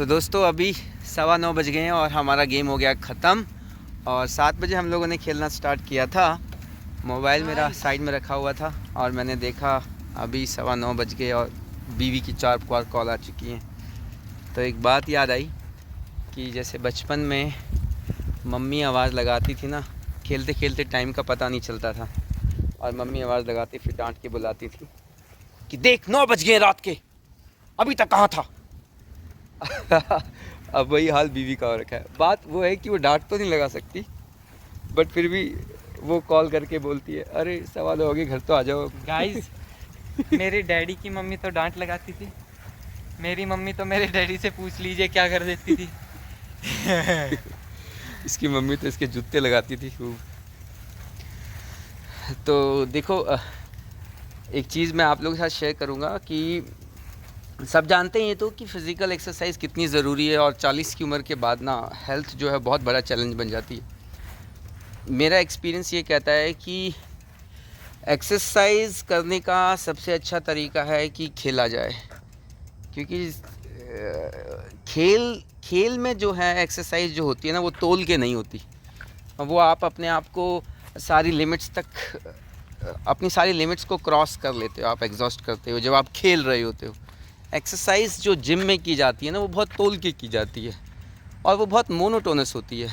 तो दोस्तों अभी 9:15 बज गए हैं और हमारा गेम हो गया ख़त्म। और 7 बजे हम लोगों ने खेलना स्टार्ट किया था। मोबाइल मेरा साइड में रखा हुआ था और मैंने देखा अभी 9:15 बज गए और बीवी की 4 बार कॉल आ चुकी हैं। तो एक बात याद आई कि जैसे बचपन में मम्मी आवाज़ लगाती थी ना, खेलते खेलते टाइम का पता नहीं चलता था और मम्मी आवाज़ लगाती फिर डांट के बुलाती थी कि देख 9 बज गए रात के, अभी तक कहाँ था। अब वही हाल बीवी का हो रखा है। बात वो है कि वो डांट तो नहीं लगा सकती बट फिर भी वो कॉल करके बोलती है अरे 9:15 हो गए, घर तो आ जाओ। गाइस मेरे डैडी की मम्मी तो डांट लगाती थी, मेरी मम्मी तो मेरे डैडी से पूछ लीजिए क्या कर देती थी। इसकी मम्मी तो इसके जूते लगाती थी खूब। तो देखो एक चीज़ मैं आप लोगों के साथ शेयर करूँगा कि सब जानते हैं तो कि फ़िज़िकल एक्सरसाइज कितनी ज़रूरी है और 40 की उम्र के बाद ना हेल्थ जो है बहुत बड़ा चैलेंज बन जाती है। मेरा एक्सपीरियंस ये कहता है कि एक्सरसाइज करने का सबसे अच्छा तरीका है कि खेला जाए, क्योंकि खेल में जो है एक्सरसाइज जो होती है ना वो तोल के नहीं होती। वो आप अपने आप को सारी लिमिट्स तक, अपनी सारी लिमिट्स को क्रॉस कर लेते हो, आप एग्जॉस्ट करते हो जब आप खेल रहे होते हो। एक्सरसाइज जो जिम में की जाती है ना वो बहुत तोल के की जाती है और वो बहुत मोनोटोनस होती है।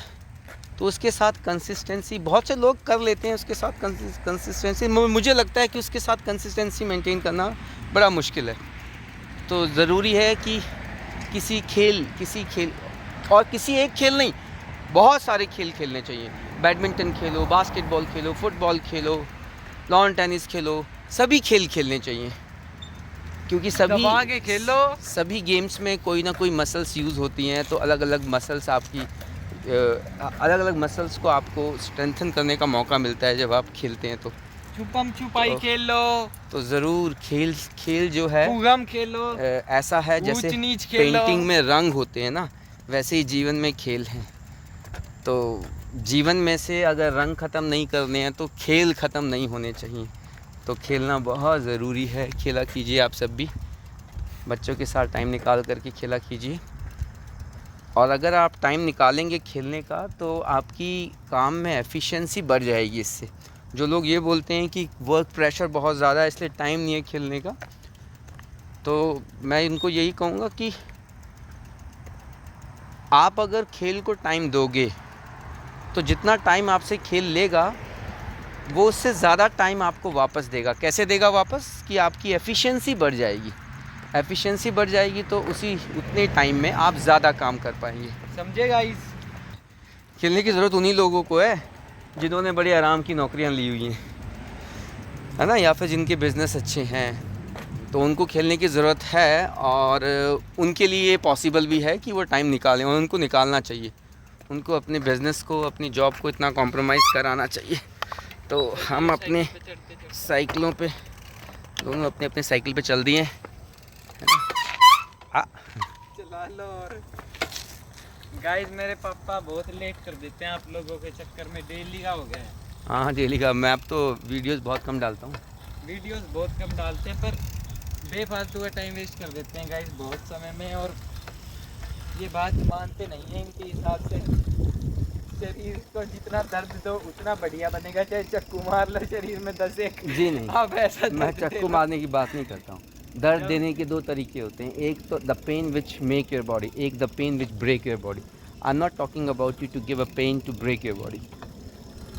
तो उसके साथ कंसिस्टेंसी बहुत से लोग कर लेते हैं, उसके साथ कंसिस्टेंसी मुझे लगता है कि उसके साथ कंसिस्टेंसी मेंटेन करना बड़ा मुश्किल है। तो ज़रूरी है कि किसी खेल और किसी एक खेल नहीं, बहुत सारे खेल खेलने चाहिए। बैडमिंटन खेलो, बास्केटबॉल खेलो, फुटबॉल खेलो, लॉन टेनिस खेलो, सभी खेल खेलने चाहिए क्योंकि सभी गेम्स में कोई ना कोई मसल्स यूज़ होती हैं। तो अलग अलग मसल्स को आपको स्ट्रेंथन करने का मौका मिलता है जब आप खेलते हैं। तो छुपम छुपाई खेल लो, तो ज़रूर खेल जो है पूगम खेलो, ऐसा है जैसे पेंटिंग में रंग होते हैं ना, वैसे ही जीवन में खेल हैं। तो जीवन में से अगर रंग ख़त्म नहीं करने हैं तो खेल ख़त्म नहीं होने चाहिए। तो खेलना बहुत ज़रूरी है। खेला कीजिए, आप सब भी बच्चों के साथ टाइम निकाल करके खेला कीजिए। और अगर आप टाइम निकालेंगे खेलने का तो आपकी काम में एफिशिएंसी बढ़ जाएगी इससे। जो लोग ये बोलते हैं कि वर्क प्रेशर बहुत ज़्यादा है इसलिए टाइम नहीं है खेलने का, तो मैं इनको यही कहूँगा कि आप अगर खेल को टाइम दोगे तो जितना टाइम आपसे खेल लेगा वो उससे ज़्यादा टाइम आपको वापस देगा। कैसे देगा वापस? कि आपकी एफिशिएंसी बढ़ जाएगी। एफिशिएंसी बढ़ जाएगी तो उतने टाइम में आप ज़्यादा काम कर पाएंगे। समझे गाइस? खेलने की ज़रूरत उन्हीं लोगों को है जिन्होंने बड़े आराम की नौकरियां ली हुई हैं, है ना, या फिर जिनके बिज़नेस अच्छे हैं, तो उनको खेलने की ज़रूरत है। और उनके लिए ये पॉसिबल भी है कि वो टाइम निकालें और उनको निकालना चाहिए। उनको अपने बिज़नेस को, अपनी जॉब को इतना कॉम्प्रोमाइज़ कराना चाहिए। तो हम अपने साइकिलों पे, दोनों अपने अपने साइकिल पे चल दिए, है ना। चला लो। और गाइस मेरे पापा बहुत लेट कर देते हैं आप लोगों के चक्कर में, डेली का हो गया है। हाँ डेली का। मैं अब तो वीडियोस बहुत कम डालता हूँ। वीडियोस बहुत कम डालते हैं पर बेफालतू का टाइम वेस्ट कर देते हैं गाइस बहुत समय में। और ये बात मानते नहीं है इनके हिसाब से। शरीर को जितना दर्द दो उतना बढ़िया बनेगा, चाहे चक्कू मार लो शरीर में 10 एक। जी नहीं, आप ऐसा मैं चक्कू मारने की बात नहीं करता हूँ। दर्द देने के 2 तरीके होते हैं, एक तो the pain which make your body, एक the pain which break your body. I am not talking about you to give a pain to break your body.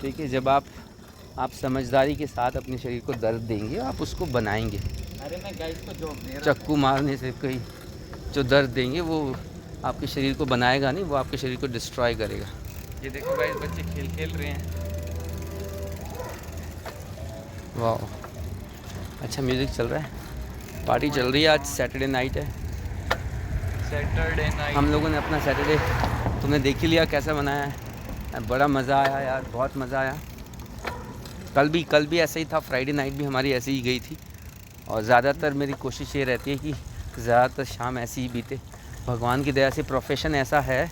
ठीक है, जब आप समझदारी के साथ अपने शरीर को दर्द देंगे, आप उसको बनाएंगे। अरे मैं गाइस को जॉब दे रहा हूं। चक्कू मारने से कोई जो दर्द देंगे वो आपके शरीर को बनाएगा नहीं, वो आपके शरीर को डिस्ट्रॉय करेगा। ये देखो गाइस बच्चे खेल रहे हैं। वाह, अच्छा म्यूज़िक चल रहा है, पार्टी चल रही है। आज सैटरडे नाइट है। सैटरडे नाइट हम लोगों ने अपना सैटरडे, तुमने देख ही लिया कैसा बनाया है। बड़ा मज़ा आया यार, बहुत मज़ा आया। कल भी ऐसा ही था, फ्राइडे नाइट भी हमारी ऐसे ही गई थी। और ज़्यादातर मेरी कोशिश ये रहती है कि ज़्यादातर शाम ऐसी ही बीते। भगवान की दया से प्रोफेशन ऐसा है